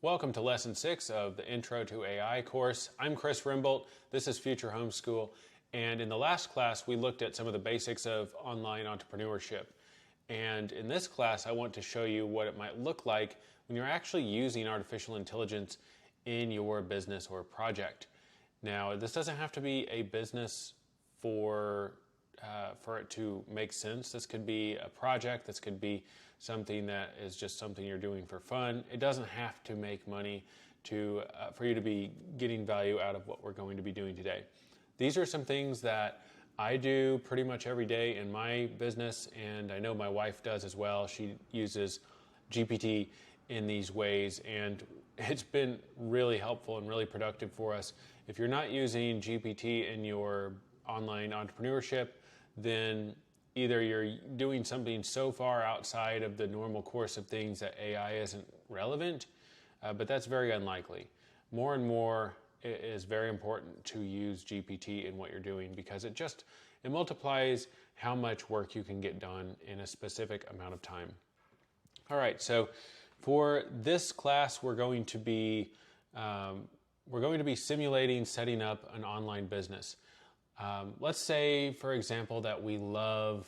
Welcome to Lesson 6 of the Intro to AI course. I'm Chris Rimbolt. This is Future Homeschool. And in the last class, we looked at some of the basics of online entrepreneurship. And in this class, I want to show you what it might look like when you're actually using artificial intelligence in your business or project. Now, this doesn't have to be a business for it to make sense. This could be a project. This could be something that is just something you're doing for fun. It doesn't have to make money for you to be getting value out of what we're going to be doing today. These are some things that I do pretty much every day in my business, and I know my wife does as well. She uses GPT in these ways, and it's been really helpful and really productive for us. If you're not using GPT in your online entrepreneurship, then either you're doing something so far outside of the normal course of things that AI isn't relevant, but that's very unlikely. More and more, it is very important to use GPT in what you're doing because it multiplies how much work you can get done in a specific amount of time. All right, so for this class, we're going to be simulating setting up an online business. Let's say, for example, that we love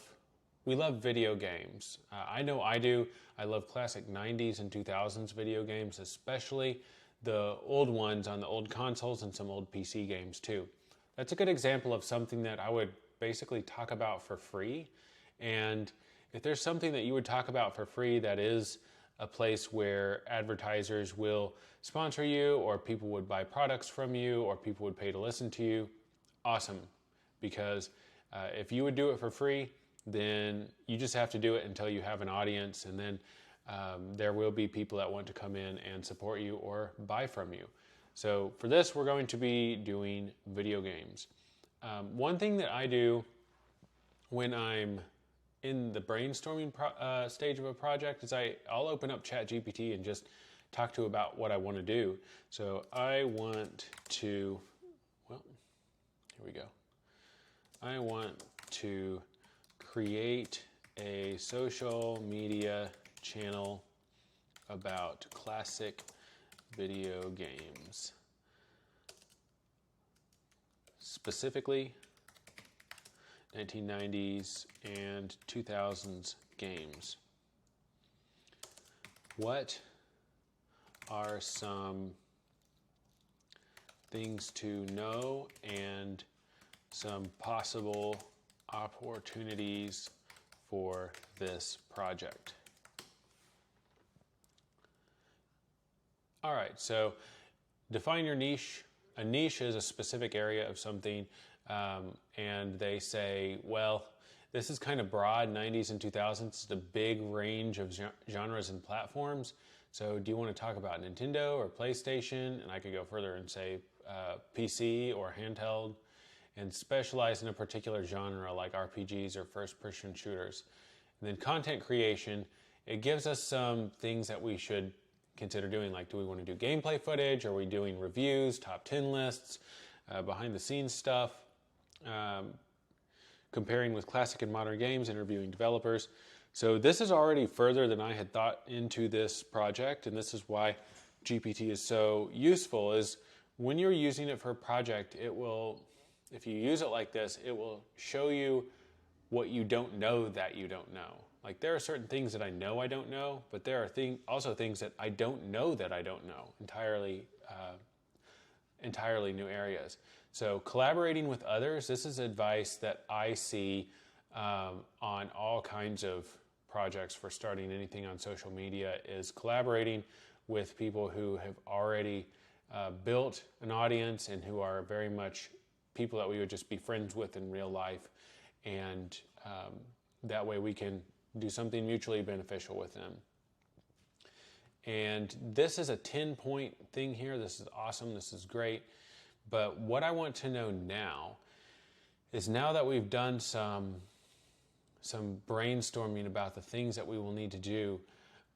video games. I know I do. I love classic 90s and 2000s video games, especially the old ones on the old consoles and some old PC games too. That's a good example of something that I would basically talk about for free. And if there's something that you would talk about for free that is a place where advertisers will sponsor you, or people would buy products from you, or people would pay to listen to you, awesome. Because if you would do it for free, then you just have to do it until you have an audience, and then there will be people that want to come in and support you or buy from you. So for this, we're going to be doing video games. One thing that I do when I'm in the brainstorming stage of a project is I'll open up ChatGPT and just talk to about what I want to do. So I want to, here we go. I want to create a social media channel about classic video games, specifically 1990s and 2000s games. What are some things to know and some possible opportunities for this project? All right, so define your niche. A niche is a specific area of something, and they say, well, this is kind of broad, 90s and 2000s. It's a big range of genres and platforms. So do you want to talk about Nintendo or PlayStation? And I could go further and say PC or handheld, and specialize in a particular genre like RPGs or first-person shooters. And then content creation, it gives us some things that we should consider doing, like do we want to do gameplay footage? Are we doing reviews, top 10 lists, behind-the-scenes stuff, comparing with classic and modern games, interviewing developers. So this is already further than I had thought into this project, and this is why GPT is so useful, is when you're using it for a project, it will, if you use it like this, it will show you what you don't know that you don't know. Like there are certain things that I know I don't know, but there are also things that I don't know that I don't know, entirely new areas. So collaborating with others, this is advice that I see on all kinds of projects for starting anything on social media, is collaborating with people who have already built an audience and who are very much people that we would just be friends with in real life, and that way we can do something mutually beneficial with them. And this is a 10-point thing here. This is awesome. This is great. But what I want to know now is, now that we've done some brainstorming about the things that we will need to do,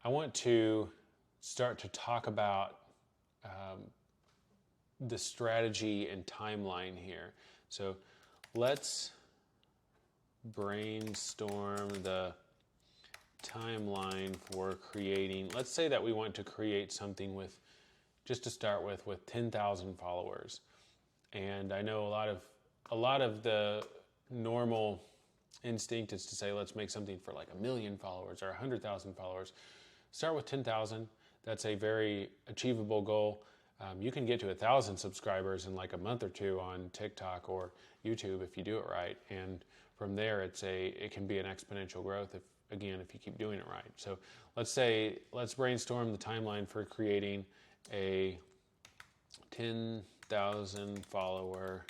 I want to start to talk about the strategy and timeline here. So let's brainstorm the timeline for creating. Let's say that we want to create something with just to start with 10,000 followers. And I know a lot of the normal instinct is to say, let's make something for like 1 million followers or 100,000 followers. Start with 10,000. That's a very achievable goal. You can get to 1,000 subscribers in like a month or two on TikTok or YouTube if you do it right. And from there, it can be an exponential growth if you keep doing it right. So let's brainstorm the timeline for creating a 10,000 follower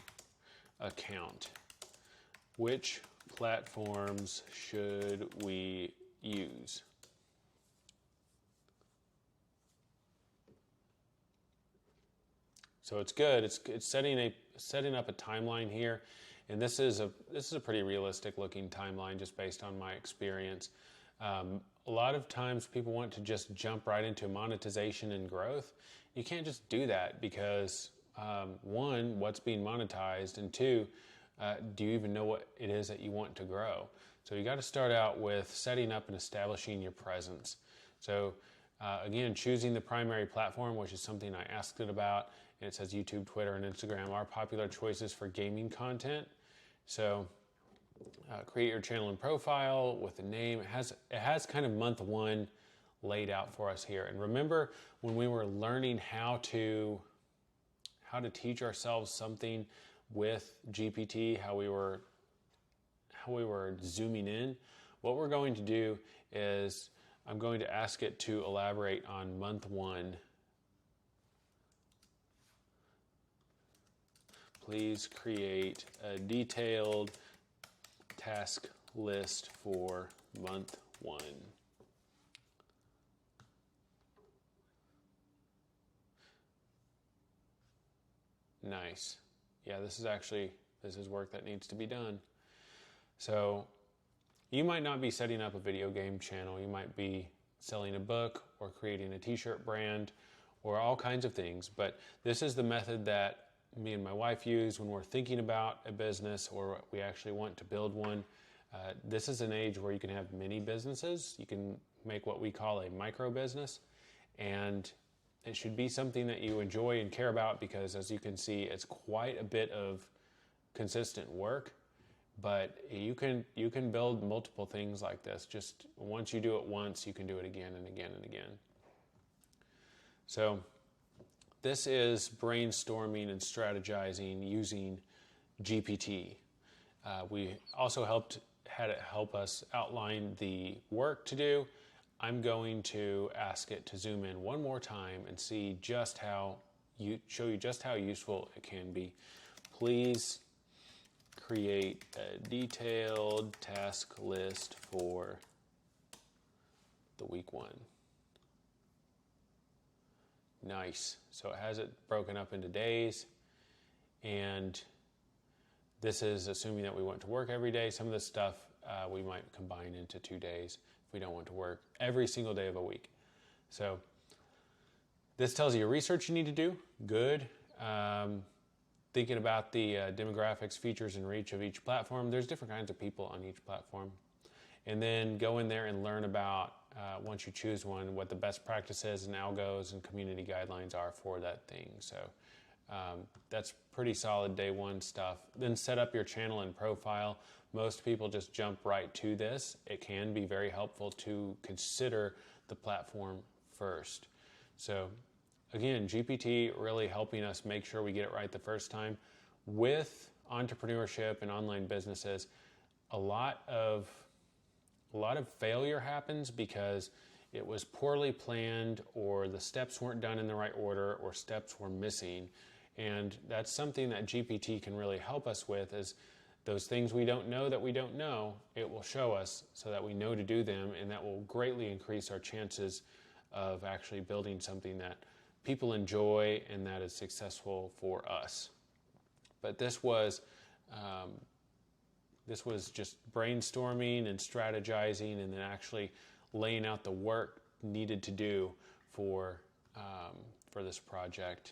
account. Which platforms should we use? So it's good. It's setting up a timeline here, and this is a pretty realistic looking timeline just based on my experience. A lot of times people want to just jump right into monetization and growth. You can't just do that because one, what's being monetized, and two, do you even know what it is that you want to grow? So you got to start out with setting up and establishing your presence. So again, choosing the primary platform, which is something I asked it about, and it says YouTube, Twitter, and Instagram are popular choices for gaming content. So create your channel and profile with a name. It has kind of month one laid out for us here. And remember when we were learning how to teach ourselves something with GPT, how we were zooming in, what we're going to do is I'm going to ask it to elaborate on month one. Please create a detailed task list for month one. Nice. Yeah, this is work that needs to be done. So you might not be setting up a video game channel. You might be selling a book or creating a t-shirt brand or all kinds of things. But this is the method that me and my wife use when we're thinking about a business or we actually want to build one. This is an age where you can have many businesses. You can make what we call a micro business, and it should be something that you enjoy and care about because, as you can see, it's quite a bit of consistent work. But you can build multiple things like this. Just once you do it once, you can do it again and again and again. So this is brainstorming and strategizing using GPT. We also had it help us outline the work to do. I'm going to ask it to zoom in one more time and show you just how useful it can be. Please create a detailed task list for the week one. Nice. So it has it broken up into days, and this is assuming that we went to work every day. Some of this stuff we might combine into 2 days if we don't want to work every single day of a week. So this tells you research you need to do. Good. Thinking about the demographics, features, and reach of each platform. There's different kinds of people on each platform. And then go in there and learn about, once you choose one, what the best practices and algos and community guidelines are for that thing. So that's pretty solid day one stuff. Then set up your channel and profile. Most people just jump right to this. It can be very helpful to consider the platform first. So again, GPT really helping us make sure we get it right the first time. With entrepreneurship and online businesses, a lot of failure happens because it was poorly planned, or the steps weren't done in the right order, or steps were missing. And that's something that GPT can really help us with, is those things we don't know that we don't know, it will show us so that we know to do them, and that will greatly increase our chances of actually building something that people enjoy and that is successful for us. But this was just brainstorming and strategizing, and then actually laying out the work needed to do for this project.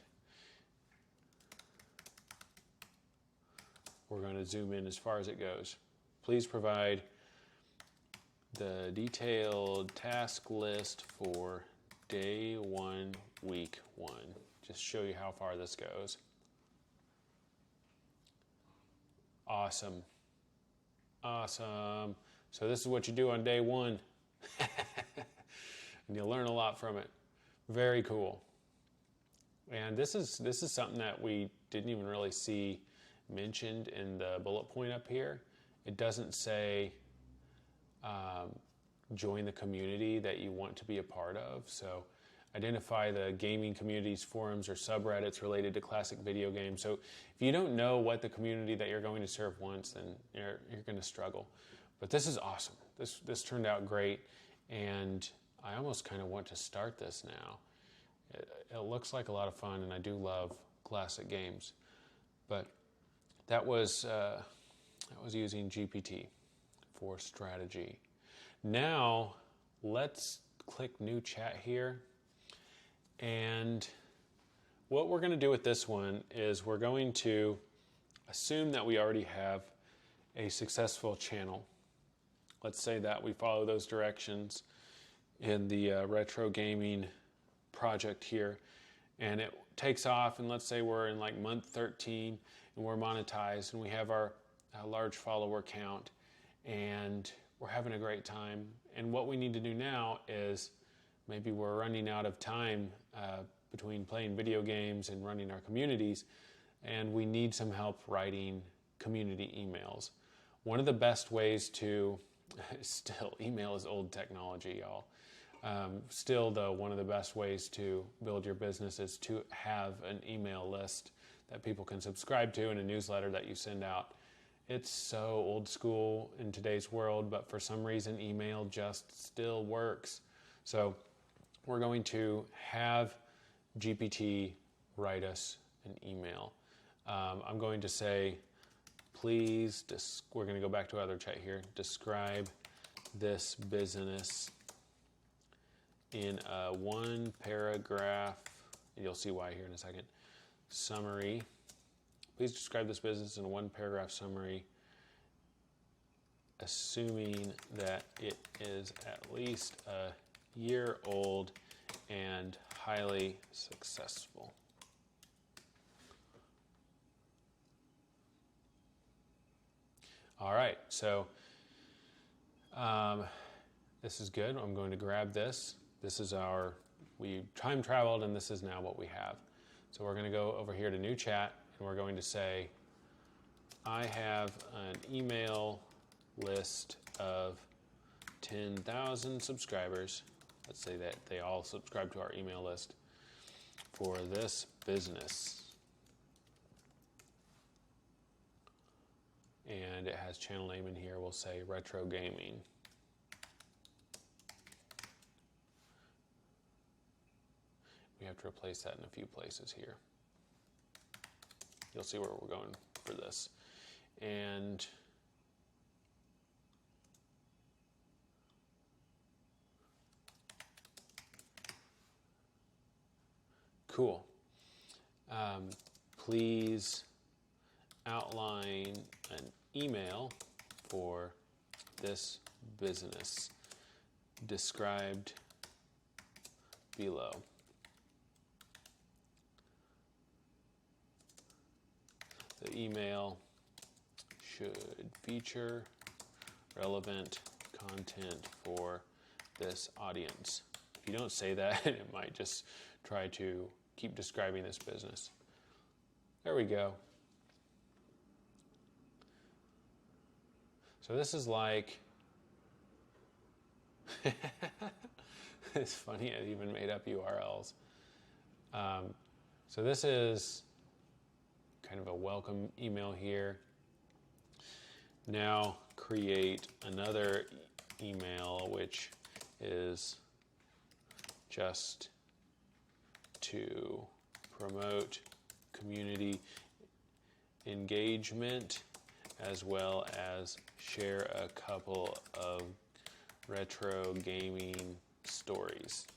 We're going to zoom in as far as it goes. Please provide the detailed task list for day one, week one. just show you how far this goes. Awesome. Awesome. So this is what you do on day one. And you'll learn a lot from it. Very cool. And this is something that we didn't even really see mentioned in the bullet point up here. It doesn't say join the community that you want to be a part of. So identify the gaming communities, forums, or subreddits related to classic video games. So if you don't know what the community that you're going to serve wants, then you're going to struggle. But this is awesome. This turned out great, and I almost kind of want to start this now. It looks like a lot of fun, and I do love classic games. But that was using GPT for strategy. Now let's click new chat here. And what we're going to do with this one is we're going to assume that we already have a successful channel. Let's say that we follow those directions in the retro gaming project here, and it takes off, and let's say we're in like month 13 and we're monetized and we have our large follower count and we're having a great time. And what we need to do now is maybe we're running out of time between playing video games and running our communities, and we need some help writing community emails. One of the best ways to, still, email is old technology, y'all. Still, though, one of the best ways to build your business is to have an email list that people can subscribe to and a newsletter that you send out. It's so old school in today's world, but for some reason, email just still works. So we're going to have GPT write us an email. I'm going to say, please, we're going to go back to our other chat here, describe this business in a one paragraph, you'll see why here in a second, summary. Please describe this business in a one paragraph summary, assuming that it is at least a year old and highly successful. All right, so this is good. I'm going to grab this. This is we time traveled, and this is now what we have. So we're going to go over here to new chat, and we're going to say, I have an email list of 10,000 subscribers. Let's say that they all subscribe to our email list for this business. And it has channel name in here. We'll say Retro Gaming. We have to replace that in a few places here. You'll see where we're going for this. And cool. Please outline an email for this business described below. The email should feature relevant content for this audience. If you don't say that, it might just try to keep describing this business. There we go. So this is like, it's funny, I even made up URLs. So this is kind of a welcome email here. Now create another email, which is just to promote community engagement, as well as share a couple of retro gaming stories.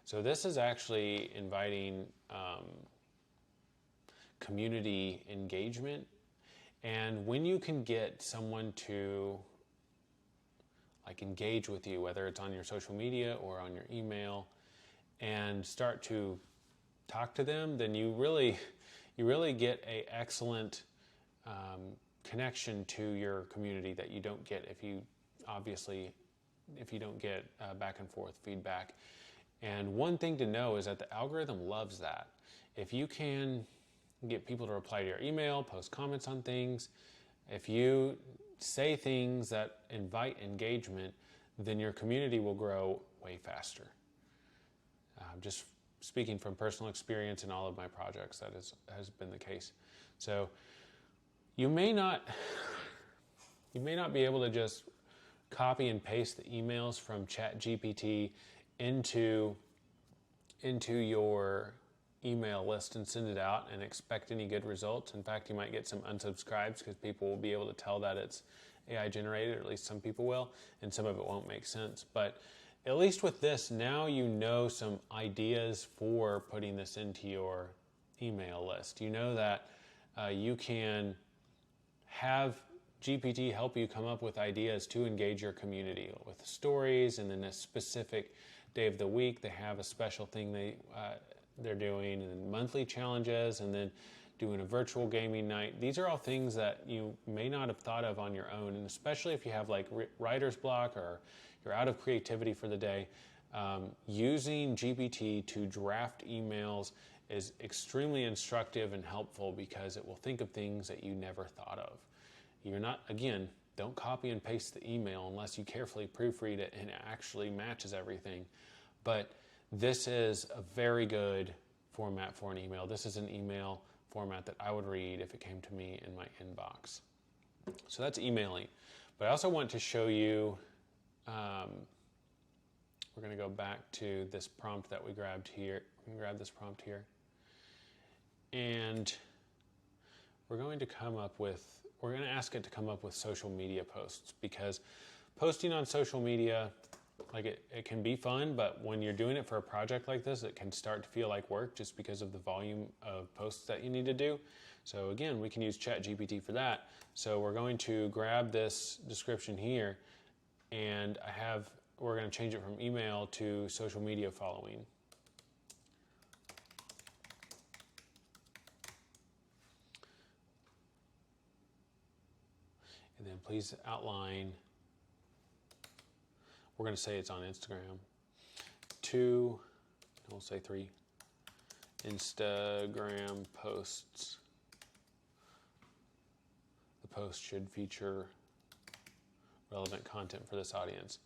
So this is actually inviting community engagement. And when you can get someone to engage with you, whether it's on your social media or on your email, and start to talk to them, then you really get a excellent connection to your community that you don't get if you don't get back and forth feedback. And one thing to know is that the algorithm loves that. If you can get people to reply to your email, post comments on things, if you say things that invite engagement, then your community will grow way faster. Just speaking from personal experience in all of my projects, that has been the case. So you may not be able to just copy and paste the emails from ChatGPT into your email list and send it out and expect any good results. In fact, you might get some unsubscribes because people will be able to tell that it's AI generated, or at least some people will, and some of it won't make sense. But at least with this, now you know some ideas for putting this into your email list. You know that you can have GPT help you come up with ideas to engage your community with stories, and then a specific day of the week they have a special thing they're doing, and monthly challenges, and then doing a virtual gaming night. These are all things that you may not have thought of on your own, and especially if you have like writer's block or you're out of creativity for the day, using GPT to draft emails is extremely instructive and helpful because it will think of things that you never thought of. Don't copy and paste the email unless you carefully proofread it and it actually matches everything. But this is a very good format for an email. This is an email format that I would read if it came to me in my inbox. So that's emailing. But I also want to show you, we're going to go back to this prompt that we grabbed here. We can grab this prompt here. And we're going to ask it to come up with social media posts, because posting on social media, it can be fun, but when you're doing it for a project like this, it can start to feel like work just because of the volume of posts that you need to do. So again, we can use ChatGPT for that. So we're going to grab this description here, and we're going to change it from email to social media following. And then please outline, we're going to say it's on Instagram. 2, we'll say 3 Instagram posts. The post should feature relevant content for this audience.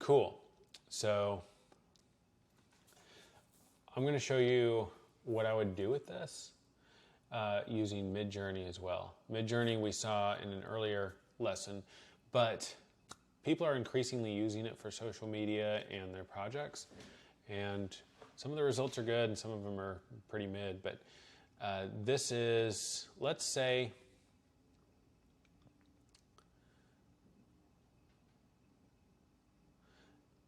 Cool. So I'm going to show you what I would do with this using Midjourney as well. Midjourney we saw in an earlier lesson, but people are increasingly using it for social media and their projects, and some of the results are good and some of them are pretty mid, but this is, let's say,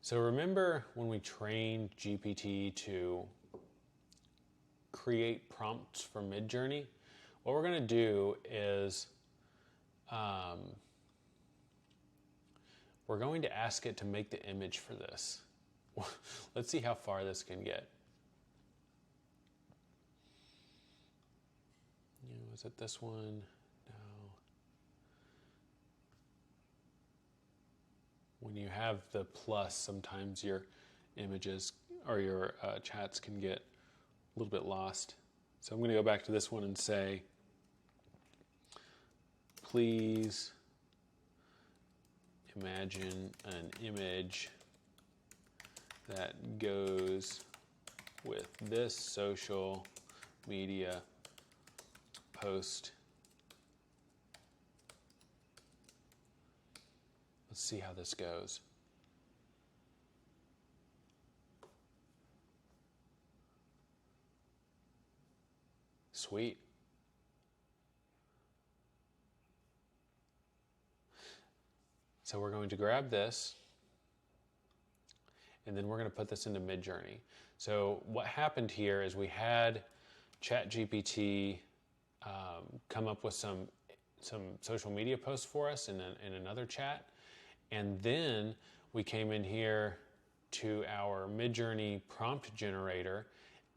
so remember when we trained GPT to create prompts for Midjourney? What we're going to do is we're going to ask it to make the image for this. Let's see how far this can get. Is it this one? No. When you have the plus, sometimes your images or your chats can get a little bit lost. So I'm going to go back to this one and say, please imagine an image that goes with this social media post. Let's see how this goes. Sweet. So we're going to grab this, and then we're going to put this into Midjourney. So what happened here is we had ChatGPT come up with some social media posts for us in another chat, And then we came in here to our Midjourney prompt generator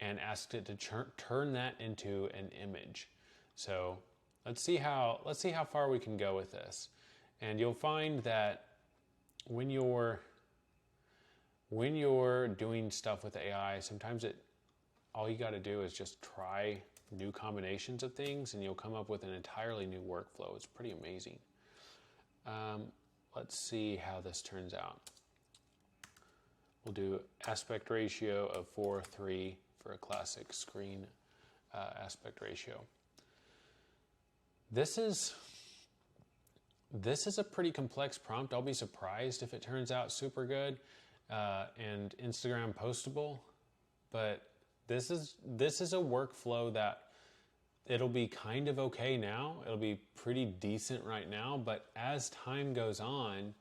and asked it to turn that into an image. So let's see how far we can go with this. And you'll find that when you're doing stuff with AI, sometimes all you got to do is just try new combinations of things, and you'll come up with an entirely new workflow. It's pretty amazing. Let's see how this turns out. We'll do aspect ratio of 4:3 for a classic screen aspect ratio. This is a pretty complex prompt. I'll be surprised if it turns out super good and Instagram postable, but this is a workflow that it'll be kind of okay now. It'll be pretty decent right now, but as time goes on,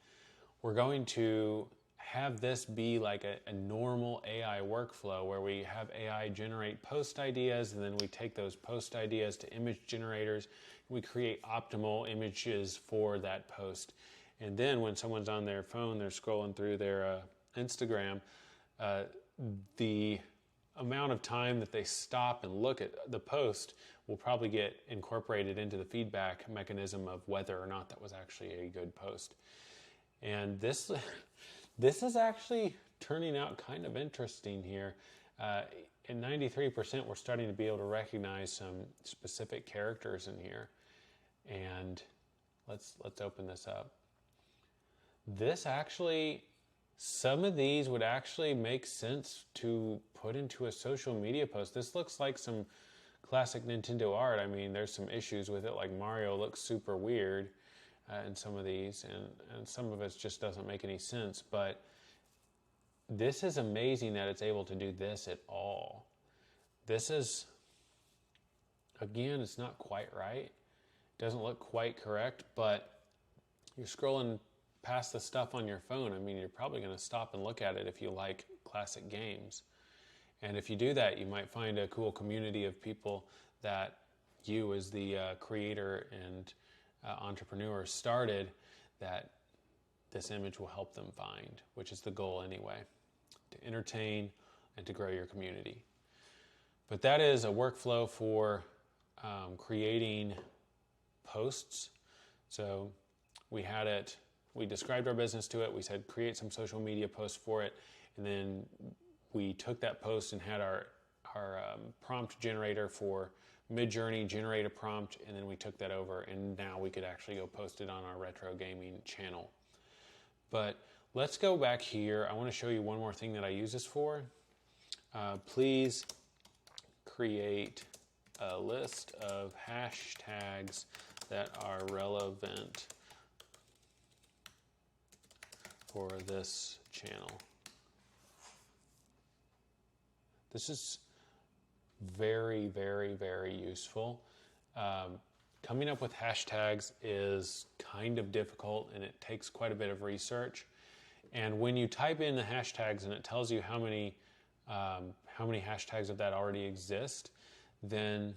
we're going to have this be like a normal AI workflow where we have AI generate post ideas, and then we take those post ideas to image generators. We create optimal images for that post. And then when someone's on their phone, they're scrolling through their Instagram, the amount of time that they stop and look at the post will probably get incorporated into the feedback mechanism of whether or not that was actually a good post. And this is actually turning out kind of interesting here. In 93%, we're starting to be able to recognize some specific characters in here. And let's open this up. This actually, some of these would actually make sense to put into a social media post. This looks like some classic Nintendo art. I mean, there's some issues with it, like Mario looks super weird in some of these, and some of it just doesn't make any sense. But this is amazing that it's able to do this at all. This is, again, it's not quite right. It doesn't look quite correct, but you're scrolling past the stuff on your phone. I mean, you're probably going to stop and look at it if you like classic games. And if you do that, you might find a cool community of people that you, as the creator and entrepreneur, started, that this image will help them find, which is the goal anyway, to entertain and to grow your community. But that is a workflow for creating posts. So we described our business to it. We said create some social media posts for it, and then we took that post and had our prompt generator for Midjourney generate a prompt, and then we took that over, and now we could actually go post it on our retro gaming channel. But let's go back here. I want to show you one more thing that I use this for. Please create a list of hashtags that are relevant for this channel. This is very, very, very useful. Coming up with hashtags is kind of difficult, and it takes quite a bit of research. And when you type in the hashtags and it tells you how many hashtags of that already exist, then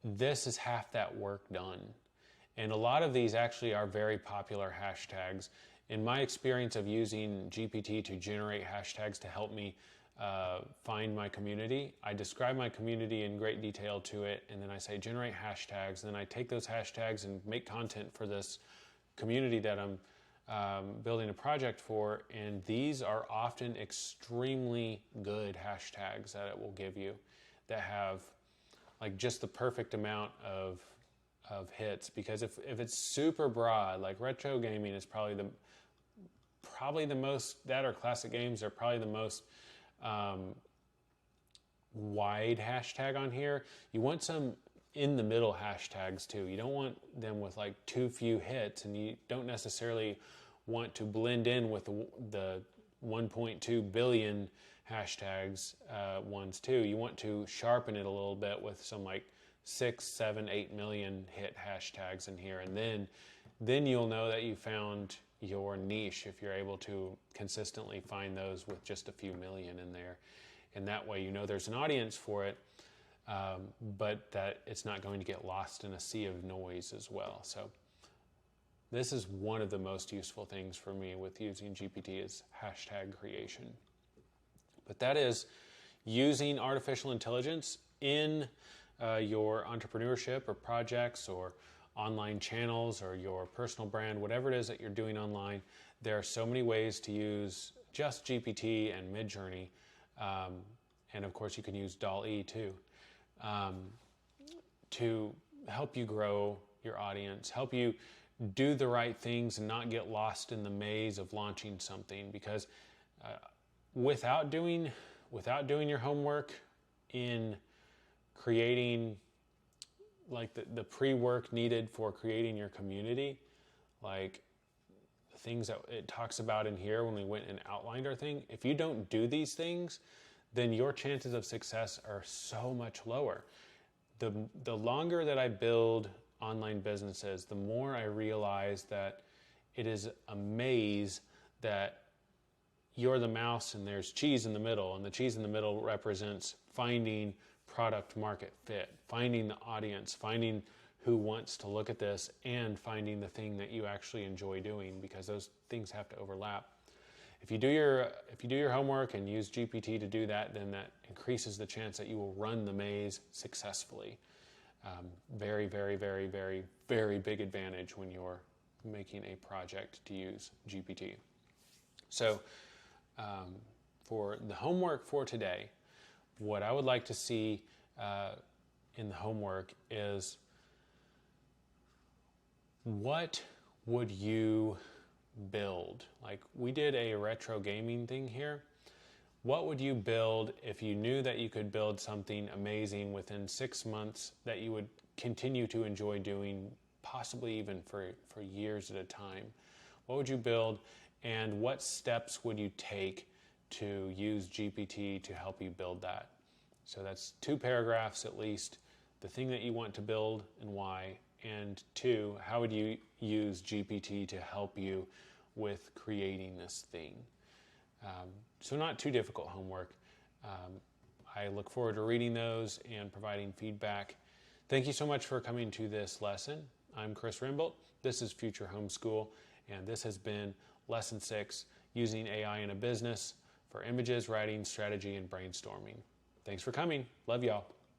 this is half that work done. And a lot of these actually are very popular hashtags. In my experience of using GPT to generate hashtags to help me find my community, I describe my community in great detail to it, and then I say generate hashtags, and then I take those hashtags and make content for this community that I'm building a project for, and these are often extremely good hashtags that it will give you that have like just the perfect amount of hits. Because if it's super broad, like retro gaming is probably the most, that or classic games are probably the most wide hashtag on here. You want some in the middle hashtags too. You don't want them with like too few hits, and you don't necessarily want to blend in with the 1.2 billion hashtags ones too. You want to sharpen it a little bit with some like 6, 7, 8 million hit hashtags in here, and then you'll know that you found your niche if you're able to consistently find those with just a few million in there. And that way you know there's an audience for it, but that it's not going to get lost in a sea of noise as well. So This is one of the most useful things for me with using GPT is hashtag creation. But that is using artificial intelligence in your entrepreneurship or projects or online channels or your personal brand, whatever it is that you're doing online. There are so many ways to use just GPT and Midjourney. And of course, you can use DALL-E too, to help you grow your audience, help you do the right things and not get lost in the maze of launching something. Because without doing your homework in creating like the pre-work needed for creating your community, like the things that it talks about in here when we went and outlined our thing, if you don't do these things, then your chances of success are so much lower. The longer that I build online businesses, the more I realize that it is a maze, that you're the mouse and there's cheese in the middle, and the cheese in the middle represents finding product market fit, finding the audience, finding who wants to look at this, and finding the thing that you actually enjoy doing, because those things have to overlap. If you do your homework and use GPT to do that, then that increases the chance that you will run the maze successfully. Very, very, very, very, very big advantage when you're making a project to use GPT. So for the homework for today, what I would like to see in the homework is, what would you build? Like, we did a retro gaming thing here. What would you build if you knew that you could build something amazing within 6 months that you would continue to enjoy doing, possibly even for years at a time? What would you build, and what steps would you take to use GPT to help you build that? So that's 2 paragraphs at least, the thing that you want to build and why, and 2, how would you use GPT to help you with creating this thing? So not too difficult homework. I look forward to reading those and providing feedback. Thank you so much for coming to this lesson. I'm Chris Rimbolt. This is Future Homeschool, and this has been Lesson 6, Using AI in a Business for Images, Writing, Strategy, and Brainstorming. Thanks for coming. Love y'all.